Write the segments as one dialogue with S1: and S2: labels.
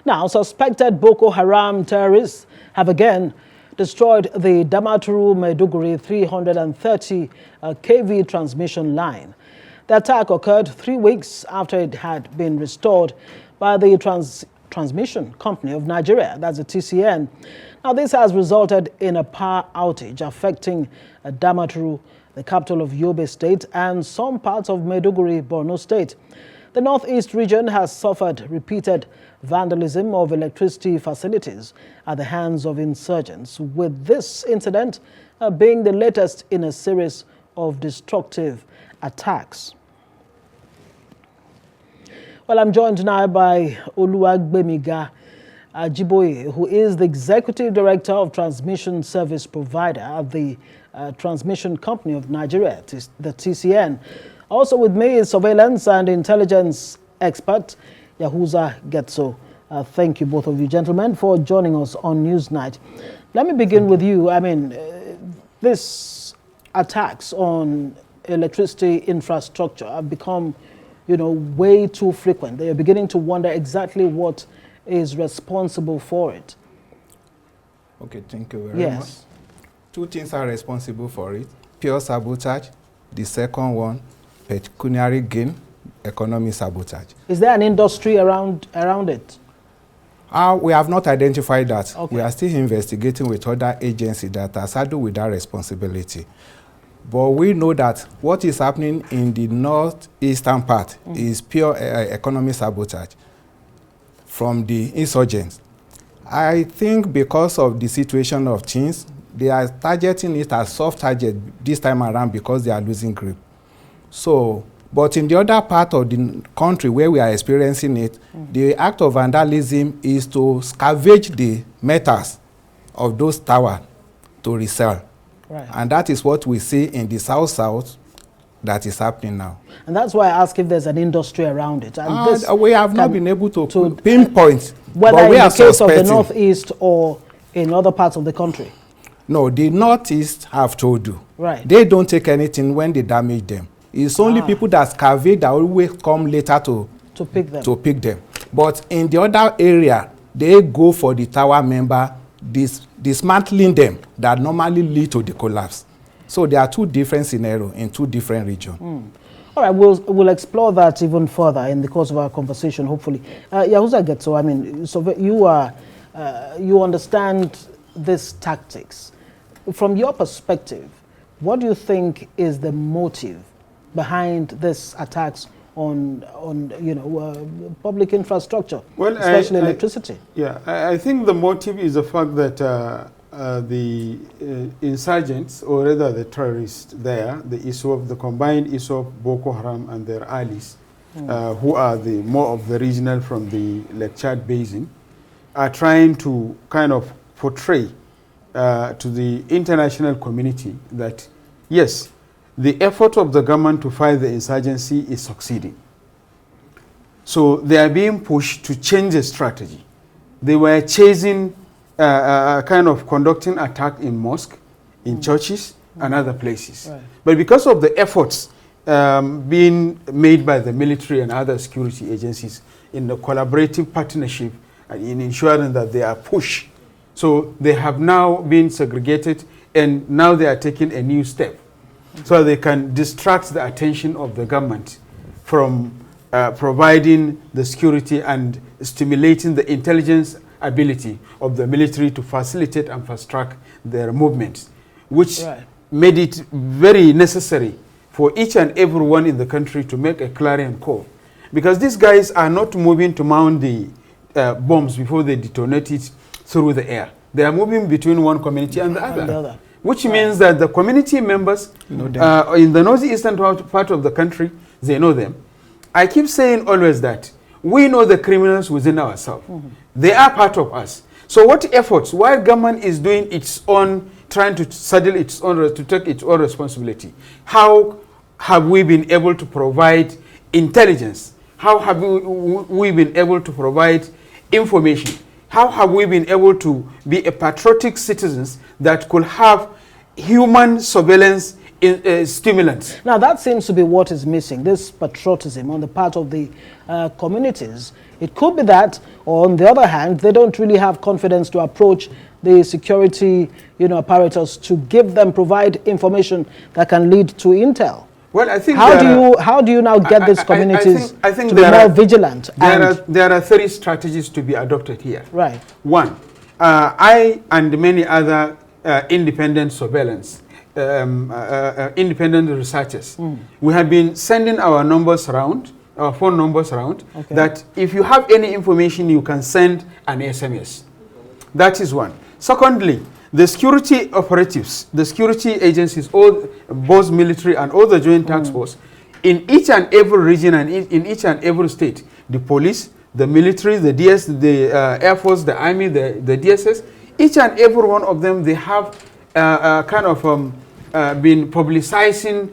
S1: Now, suspected Boko Haram terrorists have again destroyed the Damaturu Maiduguri 330 kV transmission line. The attack occurred 3 weeks after it had been restored by the Transmission Company of Nigeria, that's the TCN. Now, this has resulted in a power outage affecting Damaturu, the capital of Yobe State, and some parts of Maiduguri, Borno State. The northeast region has suffered repeated vandalism of electricity facilities at the hands of insurgents, with this incident being the latest in a series of destructive attacks. Well, I'm joined now by Oluwagbemiga Ajiboye, who is the Executive Director of Transmission Service Provider at the Transmission Company of Nigeria, the TCN. Also with me is surveillance and intelligence expert Yahuza Getso. Thank you, both of you gentlemen, for joining us on Newsnight. Let me begin with you. I mean, these attacks on electricity infrastructure have become, way too frequent. They are beginning to wonder exactly what is responsible for it.
S2: Okay, thank you very much. Two things are responsible for it: pure sabotage. The second one, pecuniary gain, economic sabotage.
S1: Is there an industry around it?
S2: We have not identified that.
S1: Okay.
S2: We are still investigating with other agencies that are saddled with that responsibility. But we know that what is happening in the northeastern part is pure economic sabotage from the insurgents. I think because of the situation of things, they are targeting it as soft target this time around because they are losing grip. So, but in the other part of the country where we are experiencing it, the act of vandalism is to scavenge the metals of those towers to resell.
S1: Right.
S2: And that is what we see in the south that is happening now.
S1: And that's why I ask if there's an industry around it. And
S2: we have not been able to pinpoint
S1: whether
S2: but we
S1: in
S2: are
S1: the case
S2: suspecting.
S1: of the northeast or in other parts of the country.
S2: No, the northeast have told you.
S1: Right.
S2: They don't take anything when they damage them. It's only people that scavenge that always come later to pick them. But in the other area, they go for the tower member, dismantling them that normally lead to the collapse. So there are two different scenarios in two different regions.
S1: All right, we'll explore that even further in the course of our conversation, hopefully. Yahuza Getso, I mean, so you understand these tactics. From your perspective, what do you think is the motive behind these attacks on public infrastructure, especially electricity?
S3: I think the motive is the fact that the insurgents, or rather the terrorists there, the combined issue of Boko Haram and their allies, who are the more of the regional from the Lake Chad Basin, are trying to kind of portray to the international community that, yes, the effort of the government to fight the insurgency is succeeding. So they are being pushed to change the strategy. They were chasing, kind of conducting attack in mosques, in churches, and other places.
S1: Right.
S3: But because of the efforts being made by the military and other security agencies in the collaborative partnership and in ensuring that they are pushed, so they have now been segregated, and now they are taking a new step so they can distract the attention of the government from providing the security and stimulating the intelligence ability of the military to facilitate and fast track their movements, which made it very necessary for each and everyone in the country to make a clarion call. Because these guys are not moving to mount the bombs before they detonate it through the air. They are moving between one community and the other. Which means that the community members in the northeastern part of the country, they know them. I keep saying always that we know the criminals within ourselves. They are part of us. So what efforts, while government is doing its own, trying to saddle its own, to take its own responsibility, how have we been able to provide intelligence? How have we been able to provide information? How have we been able to be a patriotic citizens that could have human surveillance stimulants.
S1: Now, that seems to be what is missing, this patriotism on the part of the communities. It could be that, or on the other hand, they don't really have confidence to approach the security, apparatus to provide information that can lead to intel.
S3: Well, I think
S1: how do you now get these communities
S3: I think
S1: to be more vigilant?
S3: There are 3 strategies to be adopted here.
S1: Right.
S3: 1, I and many other independent surveillance, independent researchers, we have been sending our numbers around, our phone numbers around, that if you have any information, you can send an SMS. That is 1. Secondly, the security operatives, the security agencies, both military and all the joint task force, in each and every region and in each and every state, the police, the military, the Air Force, the Army, the DSS, each and every one of them, they have been publicizing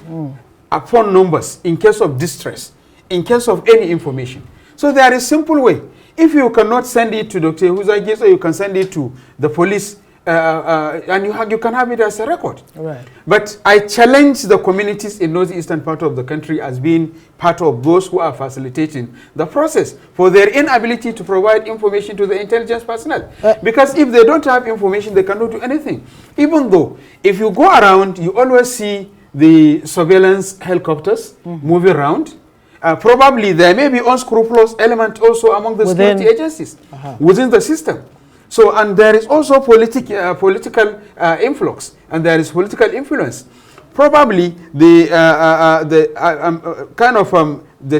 S3: phone numbers in case of distress, in case of any information. So there is a simple way. If you cannot send it to Dr. Getso, you can send it to the police, and you can have it as a record.
S1: Right.
S3: But I challenge the communities in northeastern part of the country as being part of those who are facilitating the process for their inability to provide information to the intelligence personnel. Because if they don't have information, they cannot do anything. Even though, if you go around, you always see the surveillance helicopters moving around. Probably there may be unscrupulous element also among the security agencies within the system. So, and there is also political influx, and there is political influence. Probably the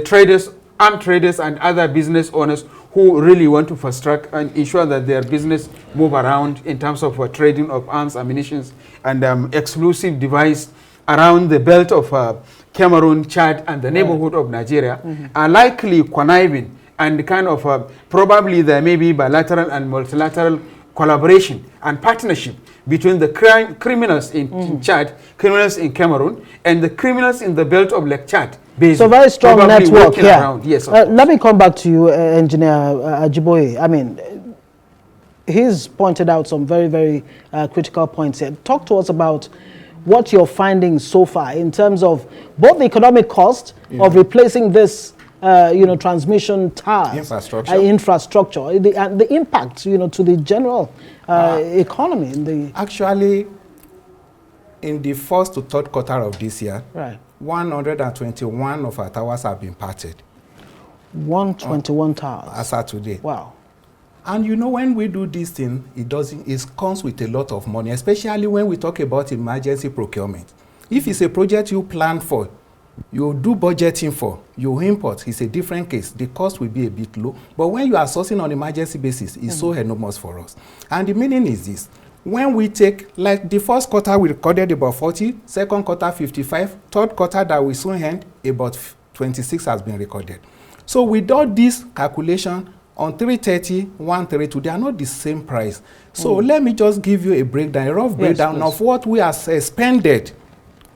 S3: traders, armed traders, and other business owners who really want to fast track and ensure that their business move around in terms of trading of arms, ammunition, and explosive device around the belt of Cameroon, Chad, and the neighborhood of Nigeria are likely conniving, and probably there may be bilateral and multilateral collaboration and partnership between the criminals in Chad, criminals in Cameroon, and the criminals in the belt of Lake Chad.
S1: So very strong network here.
S3: Yes,
S1: let me come back to you, Engineer Ajiboye. I mean, he's pointed out some very, very critical points here. Talk to us about what you're finding so far in terms of both the economic cost of replacing this transmission towers, infrastructure, and the impact, to the general economy.
S2: Actually, in the first to third quarter of this year, 121 of our towers have been parted.
S1: 121 towers.
S2: As of today.
S1: Wow.
S2: And when we do this thing, it comes with a lot of money, especially when we talk about emergency procurement. If it's a project you plan for, you do budgeting for, you import, it's a different case. The cost will be a bit low. But when you are sourcing on emergency basis, it's so enormous for us. And the meaning is this. When we take, like the first quarter, we recorded about 40, second quarter, 55, third quarter that we soon end, about 26 has been recorded. So with all this calculation, on 330, 132, they are not the same price. So let me just give you a breakdown, a rough breakdown of what we have expended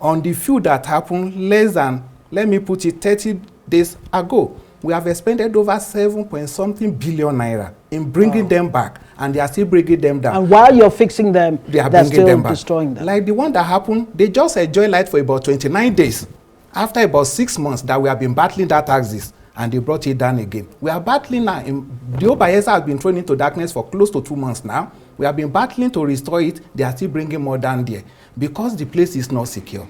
S2: on the few that happened less than, let me put it, 30 days ago. We have expended over 7-point-something billion naira in bringing them back, and they are still bringing them down.
S1: And while you're fixing them, they're still destroying them.
S2: Like the one that happened, they just enjoy light for about 29 days. After about 6 months that we have been battling that axis, and they brought it down again. We are battling now. The Obayesa has been thrown into darkness for close to 2 months now. We have been battling to restore it. They are still bringing more down there because the place is not secure.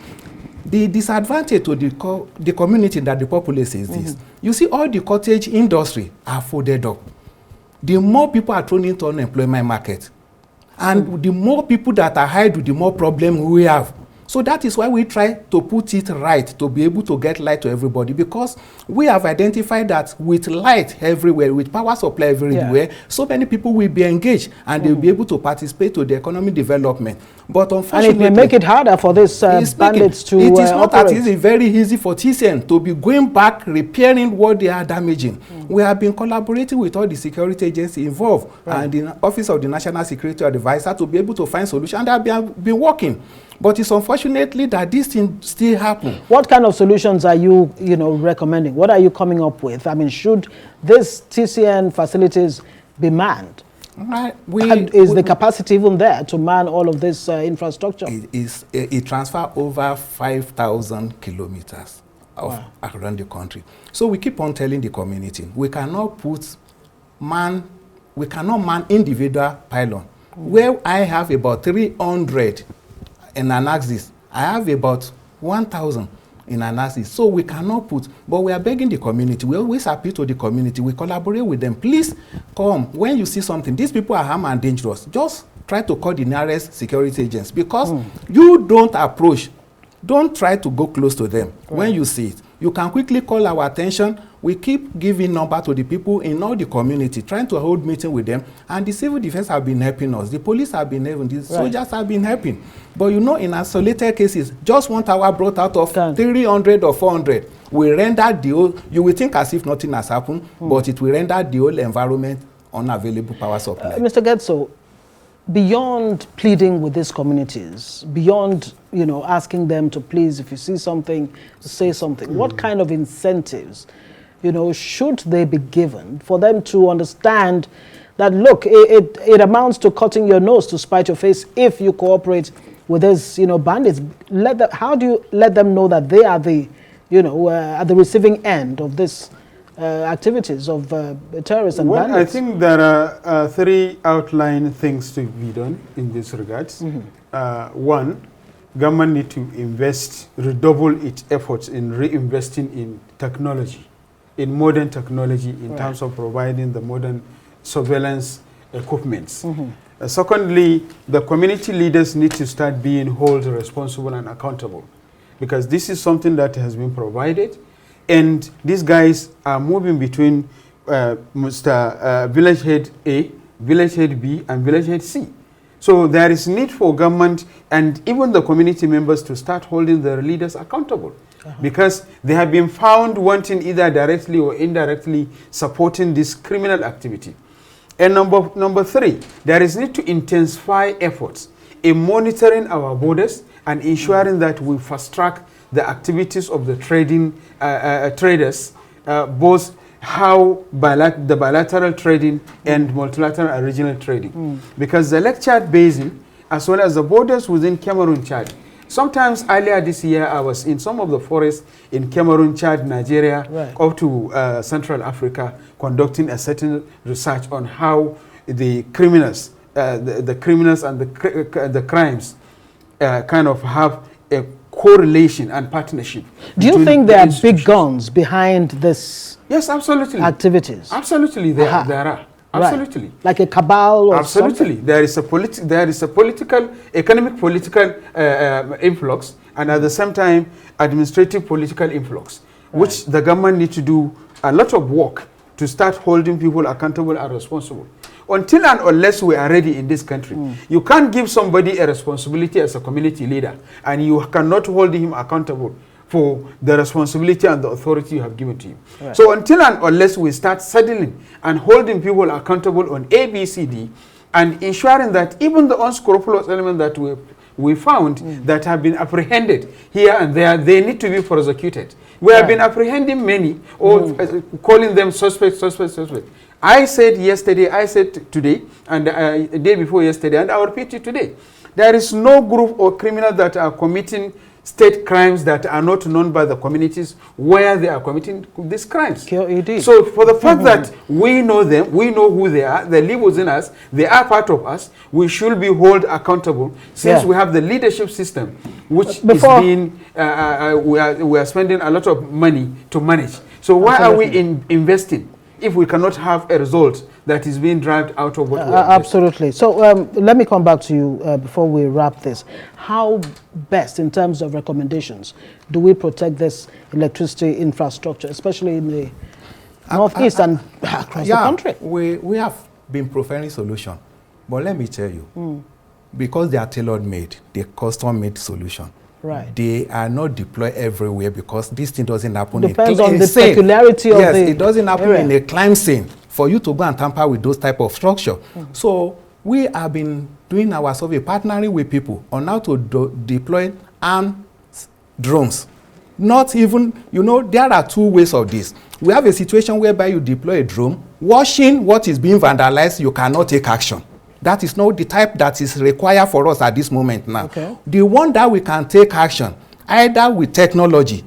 S2: The disadvantage to the community that the populace is this. You see, all the cottage industry are folded up. The more people are thrown into unemployment market, and the more people that are hired, the more problem we have. So that is why we try to put it right, to be able to get light to everybody, because we have identified that with light everywhere, with power supply everywhere, so many people will be engaged and they will be able to participate to the economic development. But unfortunately,
S1: and it may make it harder for these bandits to
S2: It is not
S1: operate.
S2: that easy, very easy for TCN to be going back, repairing what they are damaging. We have been collaborating with all the security agencies involved and the Office of the National Security Advisor to be able to find solutions, and they have been working. But it's unfortunately that this thing still happens.
S1: What kind of solutions are you, recommending? What are you coming up with? I mean, should these TCN facilities be manned?
S2: Right.
S1: And is the capacity even there to man all of this infrastructure?
S2: It transfer over 5,000 kilometers around the country. So we keep on telling the community, we cannot man individual pylon. Where I have about 300 in an axis, I have about 1,000 in an axis. So we cannot but we are begging the community. We always appeal to the community. We collaborate with them. Please come. When you see something, these people are harmful and dangerous. Just try to call the nearest security agents, because you don't approach. Don't try to go close to them. When you see it, you can quickly call our attention. We keep giving number to the people in all the community, trying to hold meeting with them. And the civil defense have been helping us. The police have been helping. The soldiers have been helping. But you know, in isolated cases, just 1 tower brought out of 300 or 400, we render the whole, you will think as if nothing has happened, but it will render the whole environment unavailable power supply.
S1: Mr. Getso, beyond pleading with these communities, beyond, you know, asking them to please, if you see something, say something, what kind of incentives, you know, should they be given for them to understand that, look, it amounts to cutting your nose to spite your face if you cooperate with these, you know, bandits? How do you let them know that they are the, you know, at the receiving end of this activities of terrorists and bandits?
S3: I think there are 3 outline things to be done in this regards. One, government need to redouble its efforts in reinvesting in technology, in modern technology, in terms of providing the modern surveillance equipments. Secondly, the community leaders need to start being held responsible and accountable, because this is something that has been provided, and these guys are moving between village head A, village head B, and village head C. So there is need for government and even the community members to start holding their leaders accountable, because they have been found wanting either directly or indirectly supporting this criminal activity. And number 3, there is need to intensify efforts in monitoring our borders and ensuring that we fast track the activities of the traders, both the bilateral trading and multilateral and regional trading. Because the Lake Chad Basin, as well as the borders within Cameroon, Chad, sometimes earlier this year I was in some of the forests in Cameroon, Chad, Nigeria, up to Central Africa, conducting a certain research on how the criminals, the criminals and the crimes kind of have a correlation and partnership.
S1: Do you think there are big guns behind this?
S3: Yes, absolutely.
S1: Activities?
S3: Absolutely, there are. Absolutely.
S1: Right. Like a cabal or
S3: absolutely.
S1: Something?
S3: There is a economic political influx, and at the same time, administrative political influx, which the government needs to do a lot of work to start holding people accountable and responsible. Until and unless we are ready in this country, you can't give somebody a responsibility as a community leader, and you cannot hold him accountable for the responsibility and the authority you have given to him. So until and unless we start settling and holding people accountable on A, B, C, D, and ensuring that even the unscrupulous element that we found that have been apprehended here and there, they need to be prosecuted. We have been apprehending many, or calling them suspect. I said yesterday, I said today, and the day before yesterday, and I will repeat it today. There is no group or criminal that are committing state crimes that are not known by the communities where they are committing these crimes. So for the fact that we know them, we know who they are, they live within us, they are part of us, we should be held accountable, since we have the leadership system, which is being, we are spending a lot of money to manage. So why are we investing if we cannot have a result that is being derived out of what we are
S1: absolutely. So let me come back to you before we wrap this. How best, in terms of recommendations, do we protect this electricity infrastructure, especially in the northeast and across the country?
S2: We have been preferring solution, but let me tell you, because they are tailor-made, they're custom-made solution.
S1: Right.
S2: They are not deployed everywhere, because this thing doesn't happen.
S1: Depends on the peculiarity of the
S2: Yes, it doesn't happen in a crime scene for you to go and tamper with those type of structure. So we have been doing our survey, partnering with people on how to deploy armed drones. Not even, you know, there are 2 ways of this. We have a situation whereby you deploy a drone watching what is being vandalized, you cannot take action. That is not the type that is required for us at this moment now.
S1: Okay.
S2: The one that we can take action, either with technology,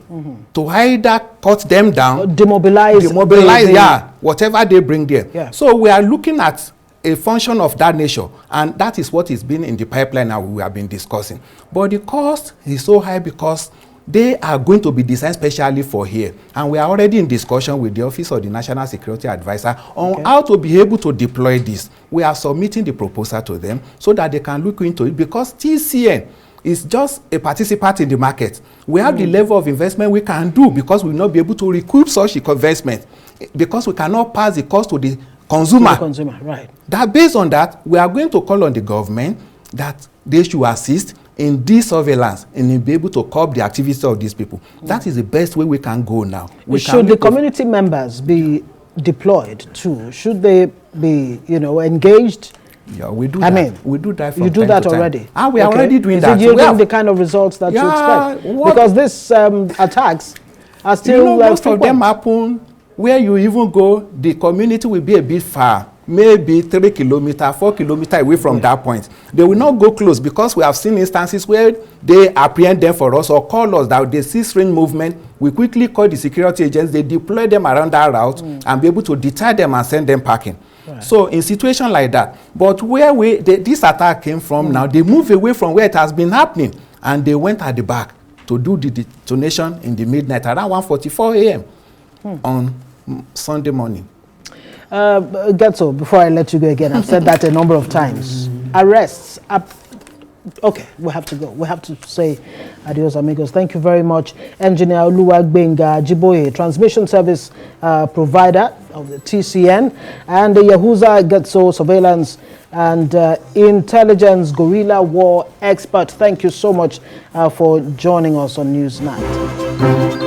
S2: to either cut them down, demobilize, yeah, whatever they bring there.
S1: Yeah.
S2: So we are looking at a function of that nature, and that is what is being in the pipeline now we have been discussing. But the cost is so high because they are going to be designed specially for here, and we are already in discussion with the Office of the National Security Advisor on how to be able to deploy this. We are submitting the proposal to them so that they can look into it, because TCN is just a participant in the market. We have the level of investment we can do, because we will not be able to recoup such investment, because we cannot pass the cost to the consumer.
S1: To the consumer, right.
S2: That based on that, we are going to call on the government that they should assist in this surveillance and in be able to curb the activities of these people. That is the best way we can go now.
S1: Should the community members be deployed too? Should they be, engaged?
S2: Yeah, we do that. I mean, we do that from
S1: you do
S2: time
S1: that
S2: to time.
S1: already?
S2: We are already doing that.
S1: Is it yielding the kind of results that you expect? Because these attacks are still
S2: most of them happen where you even go, the community will be a bit far, maybe 3 kilometers, 4 kilometers away from that point. They will not go close, because we have seen instances where they apprehend them for us or call us that they see strange movement. We quickly call the security agents, they deploy them around that route and be able to deter them and send them packing. Right. So in situation like that, but where this attack came from now, they move away from where it has been happening, and they went at the back to do the detonation in the midnight around 1:44 a.m. on Sunday morning.
S1: Getso, before I let you go again, I've said that a number of times. Arrests. Okay, we have to go. We have to say adios, amigos. Thank you very much, Engineer Oluwagbenga Ajiboye, transmission service provider of the TCN, and the Yahuza Getso surveillance and intelligence guerrilla war expert. Thank you so much for joining us on Newsnight.